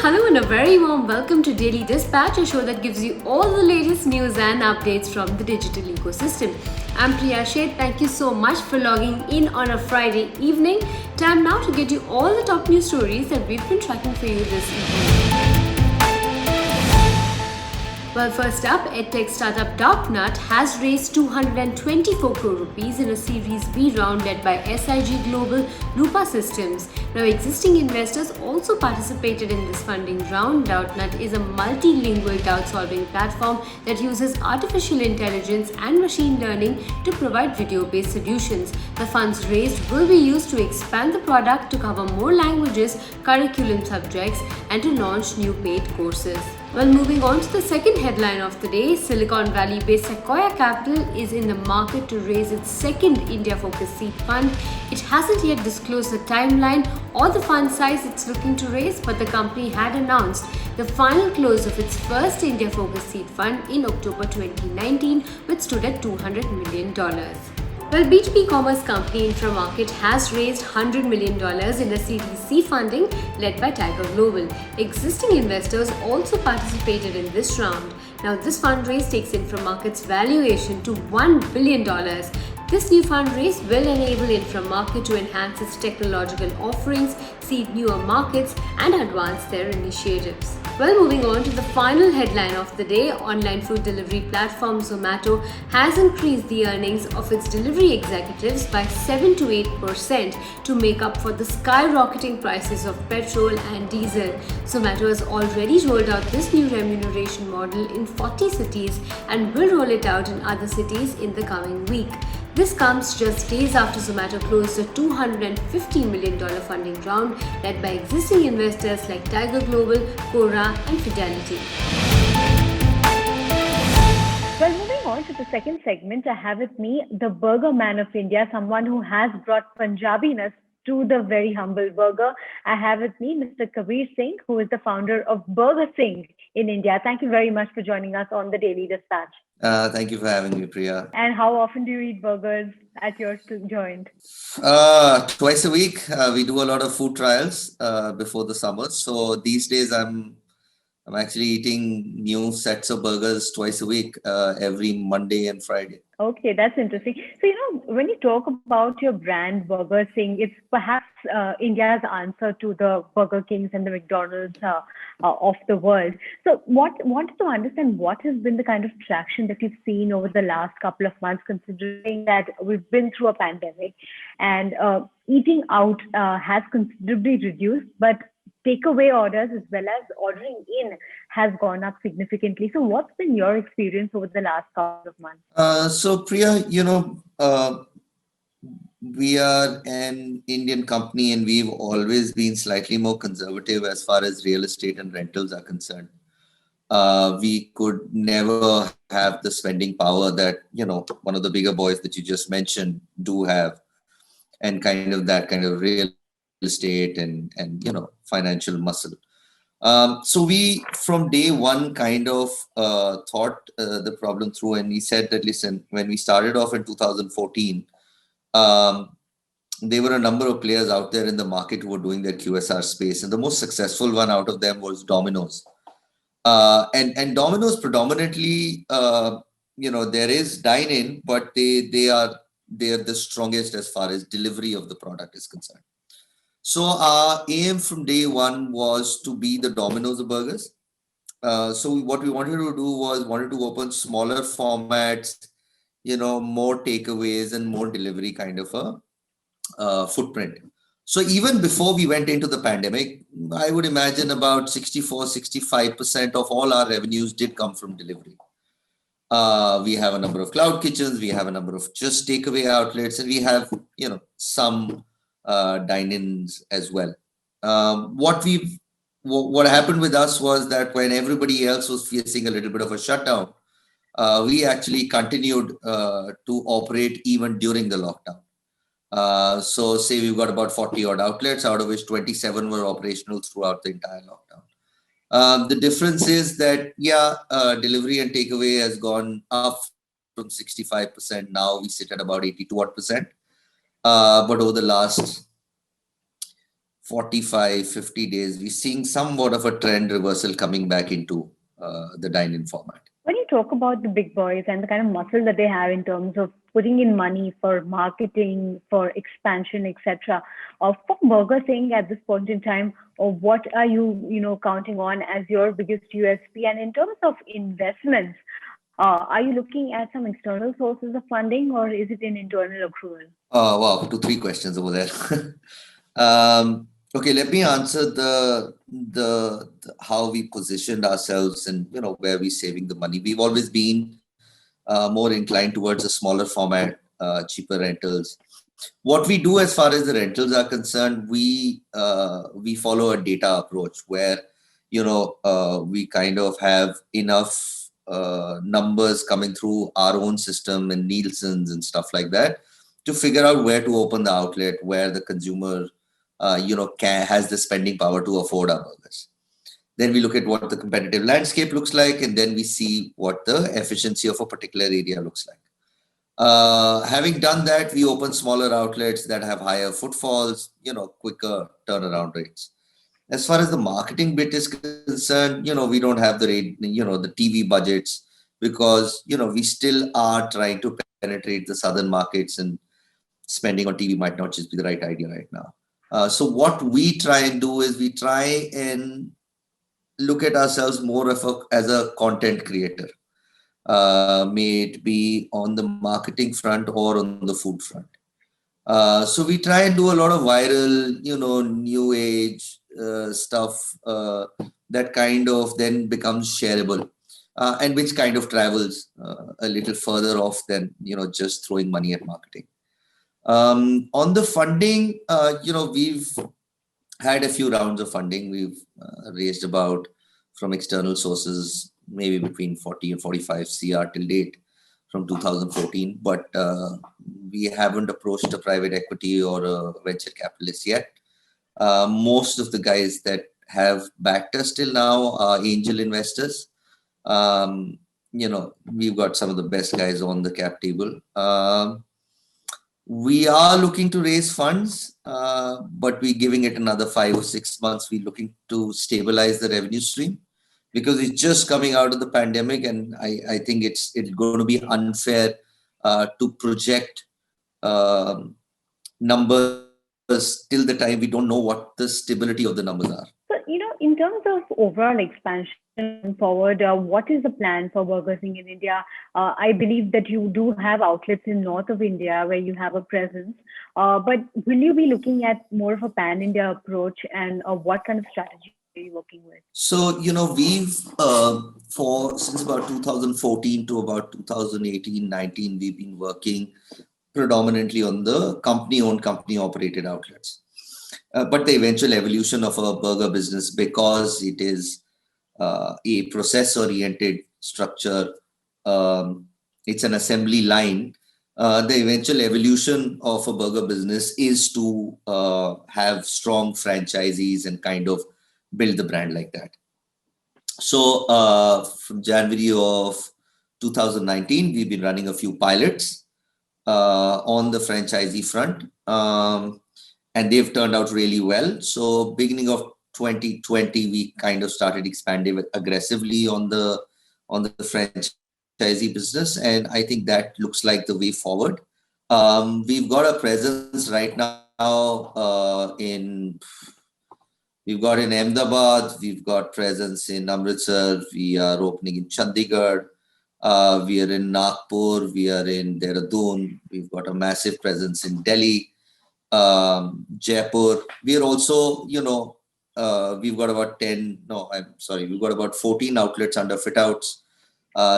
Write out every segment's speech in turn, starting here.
hello, and a very warm welcome to Daily Dispatch, a show that gives you all the latest news and updates from the digital ecosystem. I'm Priya Sheth. Thank you so much for logging in on a Friday evening. Time now to get you all the top news stories that we've been tracking for you this evening. Well, first up, EdTech startup Darknut has raised 224 crore rupees in a Series B round led by SIG Global Rupa Systems. Now, existing investors also participated in this funding round. Darknut is a multilingual doubt-solving platform that uses artificial intelligence and machine learning to provide video-based solutions. The funds raised will be used to expand the product to cover more languages, curriculum subjects, and to launch new paid courses. Well, moving on to the second headline of the day, Silicon Valley-based Sequoia Capital is in the market to raise its second India-focused seed fund. It hasn't yet disclosed the timeline or the fund size it's looking to raise, but the company had announced the final close of its first India-focused seed fund in October 2019, which stood at $200 million. Well, B2B commerce company Inframarket has raised $100 million in a Series C funding led by Tiger Global. Existing investors also participated in this round. Now, this fundraise takes Inframarket's valuation to $1 billion. This new fundraise will enable Inframarket to enhance its technological offerings, seed newer markets, and advance their initiatives. Well, moving on to the final headline of the day, online food delivery platform Zomato has increased the earnings of its delivery executives by 7 to 8% to make up for the skyrocketing prices of petrol and diesel. Zomato has already rolled out this new remuneration model in 40 cities and will roll it out in other cities in the coming week. This comes just days after Zomato closed a $250 million funding round led by existing investors like Tiger Global, Quora, and Fidelity. Well, moving on to the second segment, I have with me the Burger Man of India, someone who has brought Punjabiness to the very humble burger. I have with me Mr. Kabir Singh, who is the founder of Burger Singh in India. Thank you very much for joining us on the Daily Dispatch. Thank you for having me, Priya. And how often do you eat burgers at your joint? Twice a week. We do a lot of food trials before the summer. So these days I'm actually eating new sets of burgers twice a week, every Monday and Friday. Okay, that's interesting. So, when you talk about your brand Burger Singh, it's perhaps India's answer to the Burger Kings and the McDonald's of the world. So, wanted to understand what has been the kind of traction that you've seen over the last couple of months, considering that we've been through a pandemic and eating out has considerably reduced, but takeaway orders as well as ordering in has gone up significantly. So what's been your experience over the last couple of months? So Priya, we are an Indian company and we've always been slightly more conservative as far as real estate and rentals are concerned. We could never have the spending power that, one of the bigger boys that you just mentioned do have, and that kind of real estate and financial muscle. So we from day one kind of thought the problem through, and we said that, listen, when we started off in 2014, there were a number of players out there in the market who were doing their QSR space, and the most successful one out of them was Domino's. And Domino's predominantly, there is dine-in, but they are the strongest as far as delivery of the product is concerned. So our aim from day one was to be the Domino's of burgers. So what we wanted to do was to open smaller formats, more takeaways and more delivery kind of a footprint. So even before we went into the pandemic, I would imagine about 65% of all our revenues did come from delivery. We have a number of cloud kitchens, we have a number of just takeaway outlets, and we have, some dine-ins as well. What happened with us was that when everybody else was facing a little bit of a shutdown, we actually continued to operate even during the lockdown. So say we've got about 40 odd outlets, out of which 27 were operational throughout the entire lockdown. The difference is that, delivery and takeaway has gone up from 65%. Now we sit at about 82%. But over the last 45, 50 days, we're seeing somewhat of a trend reversal coming back into the dine-in format. When you talk about the big boys and the kind of muscle that they have in terms of putting in money for marketing, for expansion, etc., for Burger King at this point in time, or what are you, counting on as your biggest USP? And in terms of investments, are you looking at some external sources of funding, or is it an internal accrual? Wow, 2, 3 questions over there. Okay, let me answer the how we positioned ourselves and where we're saving the money. We've always been more inclined towards a smaller format, cheaper rentals. What we do as far as the rentals are concerned, we follow a data approach where we kind of have enough numbers coming through our own system and Nielsen's and stuff like that to figure out where to open the outlet, where the consumer has the spending power to afford our burgers. Then we look at what the competitive landscape looks like, and then we see what the efficiency of a particular area looks like. Having done that, we open smaller outlets that have higher footfalls, quicker turnaround rates. As far as the marketing bit is concerned, we don't have the TV budgets because, we still are trying to penetrate the southern markets, and spending on TV might not just be the right idea right now. So what we try and do is we try and look at ourselves more as a content creator, may it be on the marketing front or on the food front. So we try and do a lot of viral, new age stuff that kind of then becomes shareable, and which kind of travels a little further off than, just throwing money at marketing. On the funding, we've had a few rounds of funding. We've raised about, from external sources, maybe between 40 and 45 CR till date from 2014, but we haven't approached a private equity or a venture capitalist yet. Most of the guys that have backed us till now are angel investors. We've got some of the best guys on the cap table. We are looking to raise funds, but we're giving it another 5 or 6 months. We're looking to stabilize the revenue stream because it's just coming out of the pandemic, and I think it's going to be unfair to project numbers till the time we don't know what the stability of the numbers are. So, in terms of overall expansion forward, what is the plan for Burger King in India? I believe that you do have outlets in north of India where you have a presence, but will you be looking at more of a pan-India approach, and what kind of strategy are you working with? So, we've, since about 2014 to about 2018-19, we've been working predominantly on the company-owned, company-operated outlets. But the eventual evolution of a burger business, because it is a process-oriented structure, it's an assembly line. The eventual evolution of a burger business is to have strong franchisees and kind of build the brand like that. So from January of 2019, we've been running a few pilots on the franchisee front, and they've turned out really well. So beginning of 2020, we kind of started expanding aggressively on the franchisee business, and I think that looks like the way forward. We've got a presence right now we've got in Ahmedabad, we've got presence in Amritsar, we are opening in Chandigarh, we are in Nagpur, we are in Dehradun, we've got a massive presence in Delhi, Jaipur. We are also, we've got about we've got about 14 outlets under fit outs.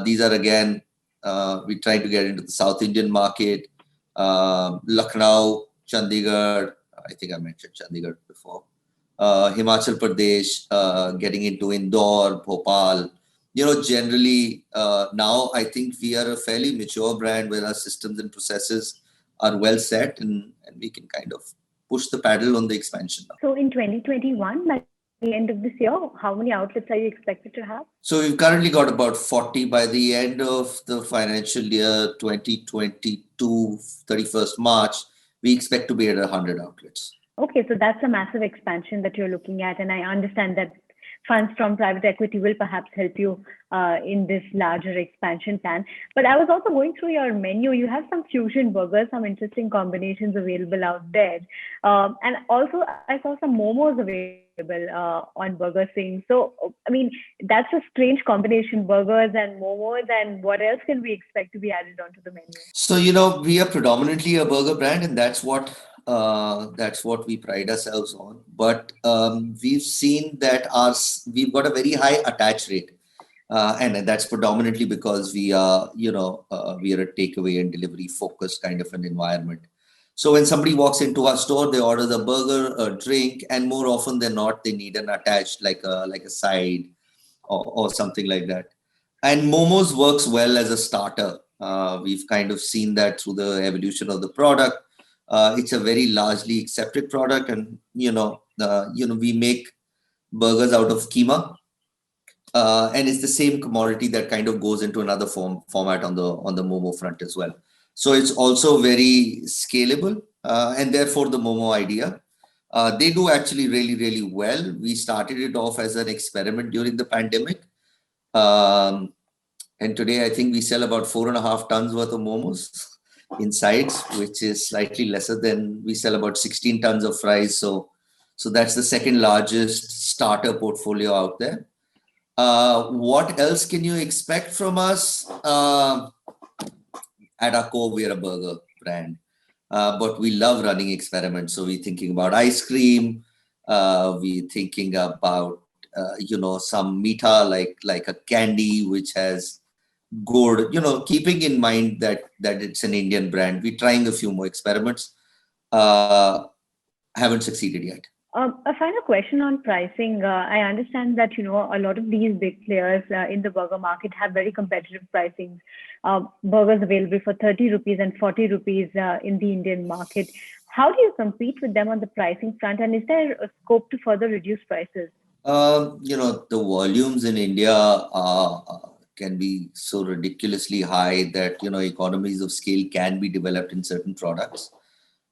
These are again, we're trying to get into the South Indian market, Lucknow, Chandigarh, I think I mentioned Chandigarh before, Himachal Pradesh, getting into Indore, Bhopal. Generally now I think we are a fairly mature brand where our systems and processes are well set, and we can kind of push the paddle on the expansion now. So in 2021, by the end of this year, how many outlets are you expected to have? So we've currently got about 40. By the end of the financial year 2022, 31st March, we expect to be at 100 outlets. Okay, so that's a massive expansion that you're looking at, and I understand that funds from private equity will perhaps help you in this larger expansion plan. But I was also going through your menu. You have some fusion burgers, some interesting combinations available out there, and also I saw some momos available on Burger Sing. So I mean, that's a strange combination: burgers and momos. And what else can we expect to be added onto the menu? So, we are predominantly a burger brand, and that's what we pride ourselves on. But we've seen that we've got a very high attach rate, and that's predominantly because we are a takeaway and delivery focused kind of an environment. So when somebody walks into our store, they order the burger, a drink, and more often than not, they need an attached like a side or something like that. And momos works well as a starter. We've kind of seen that through the evolution of the product. It's a very largely accepted product, and we make burgers out of keema, and it's the same commodity that kind of goes into another format on the momo front as well. So it's also very scalable, and therefore the momo idea. They do actually really, really well. We started it off as an experiment during the pandemic. And today, I think we sell about 4.5 tons worth of momos insides, which is slightly lesser than we sell about 16 tons of fries. So that's the second largest starter portfolio out there. What else can you expect from us? At our core, we're a burger brand, but we love running experiments. So we're thinking about ice cream. We're thinking about some meeta like a candy which has good, keeping in mind that it's an Indian brand. We're trying a few more experiments. Haven't succeeded yet. A final question on pricing. I understand that a lot of these big players in the burger market have very competitive pricing. Burgers available for 30 rupees and 40 rupees in the Indian market. How do you compete with them on the pricing front? And is there a scope to further reduce prices? The volumes in India can be so ridiculously high that economies of scale can be developed in certain products.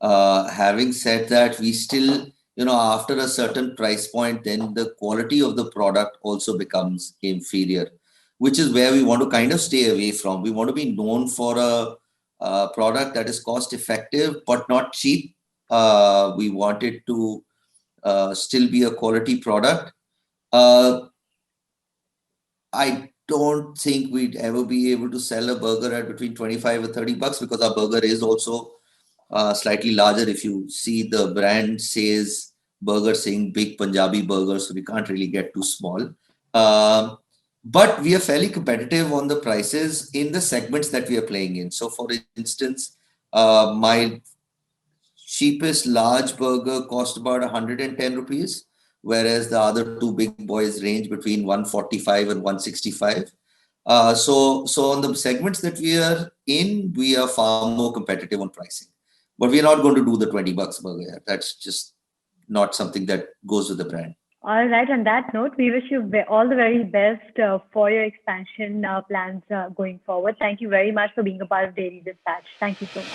Having said that, we still, after a certain price point, then the quality of the product also becomes inferior, which is where we want to kind of stay away from. We want to be known for a product that is cost effective but not cheap. We want it to still be a quality product. I don't think we'd ever be able to sell a burger at between 25 or 30 bucks because our burger is also slightly larger. If you see, the brand says Burger Sing Big Punjabi Burger, so we can't really get too small. But we are fairly competitive on the prices in the segments that we are playing in. So for instance, my cheapest large burger cost about 110 rupees, whereas the other two big boys range between 145 and 165. So on the segments that we are in, we are far more competitive on pricing. But we're not going to do the 20 bucks burger. That's just not something that goes with the brand. All right. On that note, we wish you all the very best for your expansion plans going forward. Thank you very much for being a part of Daily Dispatch. Thank you so much.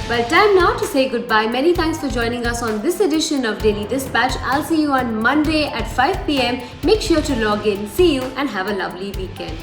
Well, time now to say goodbye. Many thanks for joining us on this edition of Daily Dispatch. I'll see you on Monday at 5 p.m. Make sure to log in. See you and have a lovely weekend.